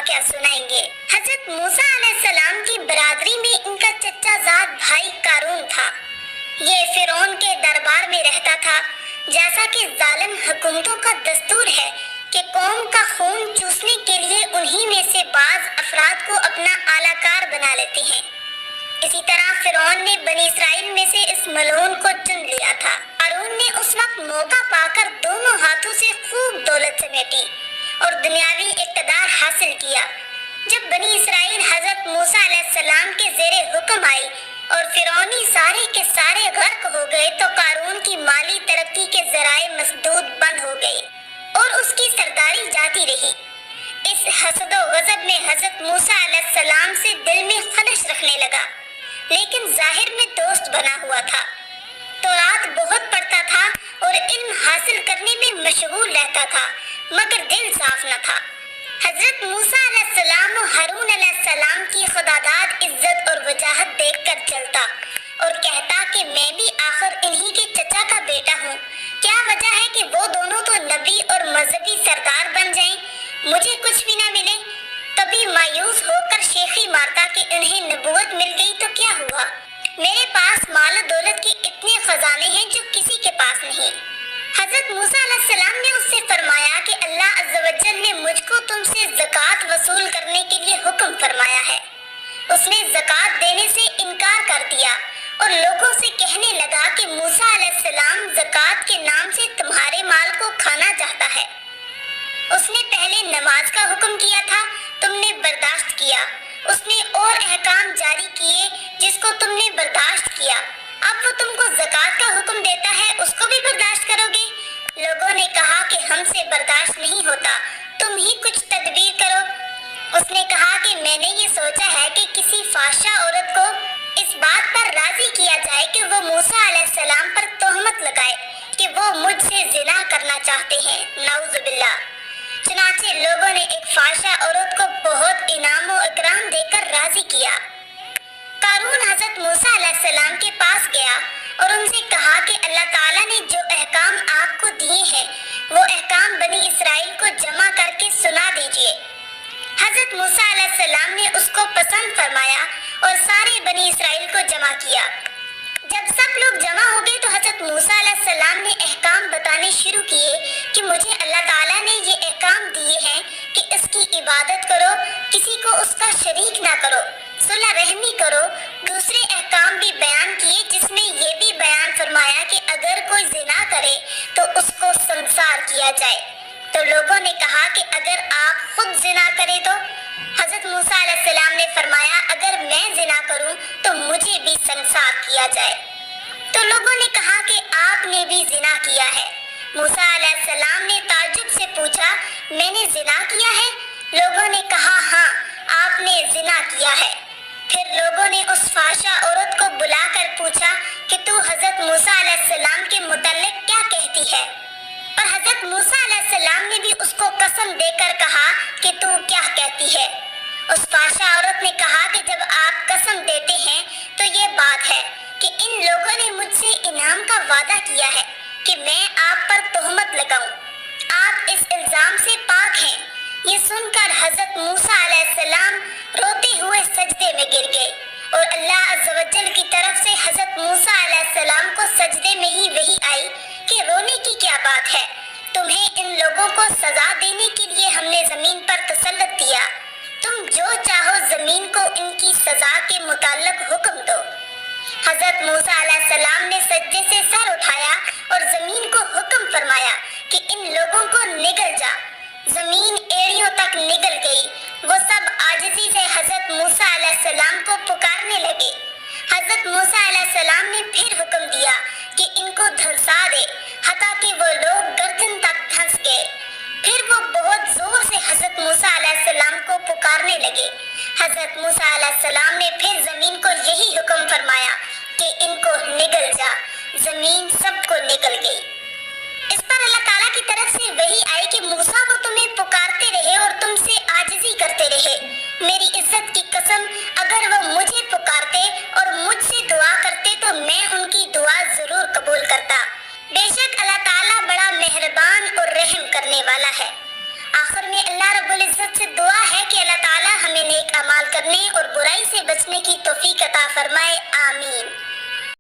واقعہ سنائیں گے۔ حضرت موسیٰ علیہ السلام کی برادری میں ان کا چچا زاد بھائی قارون تھا۔ یہ فرعون کے دربار میں رہتا تھا۔ جیسا کہ ظالم حکومتوں کا دستور ہے کہ قوم کا خون چوسنے کے لیے انہی میں سے بعض افراد کو اپنا اعلیٰ کار بنا لیتے ہیں، اسی طرح فرعون نے بنی اسرائیل میں سے اس ملعون کو چن لیا تھا۔ قارون نے اس وقت موقع پا کر دونوں ہاتھوں سے خوب دولت سمیٹی اور دنیاوی اقتدار حاصل کیا۔ جب بنی اسرائیل حضرت موسیٰ علیہ السلام کے زیر حکم آئی اور فرعونی سارے کے سارے غرق ہو گئے تو قارون کی مالی ترقی کے ذرائع مسدود بند ہو گئے اور اس کی سرداری جاتی رہی۔ اس حسد و غضب میں حضرت موسیٰ علیہ السلام سے دل میں خلش رکھنے لگا، لیکن ظاہر میں دوست بنا ہوا تھا۔ تورات بہت پڑھتا تھا اور علم حاصل کرنے میں مشغول رہتا تھا، مگر دل صاف نہ تھا۔ حضرت موسیٰ علیہ السلام و ہارون علیہ السلام کی خداداد عزت اور وجاہت دیکھ کر چلتا اور کہتا کہ میں بھی آخر انہی کے چچا کا بیٹا ہوں، کیا وجہ ہے کہ وہ دونوں تو نبی اور مذہبی سردار بن جائیں، مجھے کچھ بھی نہ ملے۔ کبھی مایوس ہو کر شیخی مارتا کہ انہیں نبوت مل گئی تو کیا ہوا، میرے پاس مال و دولت کے اتنے خزانے ہیں جو کسی کے پاس نہیں۔ حضرت موسیٰ علیہ السلام نے اس سے فرمایا کہ اللہ عز و جل نے مجھ کو تم سے زکوٰۃ وصول کرنے کے لیے حکم فرمایا ہے۔ اس نے زکوٰۃ دینے سے انکار کر دیا اور لوگوں سے کہنے لگا کہ موسیٰ علیہ السلام زکوٰۃ کے نام سے تمہارے مال کو کھانا چاہتا ہے۔ اس نے پہلے نماز کا حکم کیا تھا، تم نے برداشت کیا۔ اس نے اور احکام جاری کیے جس کو تم نے برداشت کیا، اب وہ تم کو زکوٰۃ کا حکم دیتا ہے، اس کو بھی برداشت کرو گے؟ لوگوں نے کہا کہ ہم سے برداشت نہیں ہوتا، تم ہی کچھ تدبیر کرو۔ اس نے کہا کہ میں نے یہ سوچا ہے کہ کسی فحشہ عورت کو اس بات پر راضی کیا جائے کہ وہ موسیٰ علیہ السلام پر تہمت لگائے کہ وہ مجھ سے زنا کرنا چاہتے ہیں، نعوذ باللہ۔ چنانچہ لوگوں نے ایک فحشہ عورت کو بہت انعام و اکرام دے کر راضی کیا۔ قارون حضرت موسیٰ علیہ السلام کے پاس گیا اور ان سے کہا کہ اللہ تعالیٰ نے جو احکام آپ کو دیے ہیں وہ احکام بنی اسرائیل کو جمع کر کے سنا دیجیے۔ حضرت موسیٰ علیہ السلام نے اس کو پسند فرمایا اور سارے بنی اسرائیل کو جمع کیا۔ جب سب لوگ جمع ہو گئے تو حضرت موسیٰ علیہ السلام نے احکام بتانے شروع کیے کہ مجھے اللہ تعالیٰ نے یہ احکام دیے ہیں کہ اس کی عبادت کرو، کسی کو اس کا شریک نہ کرو، صلح رحمی کرو۔ دوسرے احکام بھی بیان کیے جس میں یہ بھی بیان فرمایا کہ اگر کوئی زنا کرے تو اس کو سنسار کیا جائے۔ تو لوگوں نے کہا کہ اگر آپ خود زنا کریں تو؟ حضرت موسیٰ علیہ السلام نے فرمایا اگر میں زنا کروں تو مجھے بھی سنسار کیا جائے۔ تو لوگوں نے کہا کہ آپ نے بھی زنا کیا ہے۔ موسیٰ علیہ السلام نے تعجب سے پوچھا میں نے زنا کیا ہے؟ لوگوں نے کہا ہاں آپ نے زنا کیا ہے۔ پھر لوگوں نے اس فحشہ عورت کو بلا کر پوچھا کہ تو حضرت موسیٰ علیہ السلام کے متعلق کیا کہتی ہے؟ اور حضرت موسیٰ علیہ السلام نے بھی اس کو قسم دے کر کہا کہ تو کیا کہتی ہے؟ اس فحشہ عورت نے کہا کہ جب آپ قسم دیتے ہیں تو یہ بات ہے کہ ان لوگوں نے مجھ سے انعام کا وعدہ کیا ہے کہ میں آپ پر تہمت لگاؤں، آپ اس الزام سے پاک ہیں۔ یہ سن کر حضرت موسیٰ علیہ السلام روتے ہوئے سجدے میں گر گئے اور اللہ عز و جل کی طرف سے حضرت موسیٰ علیہ السلام کو سجدے میں ہی وحی آئی کہ رونے کی کیا بات ہے، تمہیں ان لوگوں کو سزا دینے کے لیے ہم نے زمین پر تسلط دیا، تم جو چاہو زمین کو ان کی سزا کے متعلق حکم دو۔ حضرت موسیٰ علیہ السلام نے سجدے سے سر اٹھایا اور زمین کو حکم فرمایا کہ ان لوگوں کو نگل جا۔ زمین ایڑیوں تک نگل گئی، وہ سب عاجزی سے حضرت موسیٰ علیہ السلام کو پکارنے لگے۔ حضرت موسیٰ علیہ السلام نے پھر حکم دیا کہ ان کو دھنسا دے، حتیٰ کہ وہ لوگ گردن تک دھنس گئے۔ پھر وہ بہت زور سے حضرت موسیٰ علیہ السلام کو پکارنے لگے۔ حضرت موسیٰ علیہ السلام نے پھر زمین کو یہی حکم فرمایا کہ ان کو نگل جا، زمین سب کو نگل گئی۔ اس پر اللہ تعالیٰ کی طرف سے وحی آئی کہ موسیٰ وہ تمہیں پکارتے رہے اور تم سے عاجزی کرتے رہے، میری عزت کی قسم اگر وہ مجھے پکارتے اور مجھ سے دعا کرتے تو میں ان کی دعا ضرور قبول کرتا۔ بے شک اللہ تعالیٰ بڑا مہربان اور رحم کرنے والا ہے۔ آخر میں اللہ رب العزت سے دعا ہے کہ اللہ تعالیٰ کرنے اور برائی سے بچنے کی توفیق عطا فرمائے۔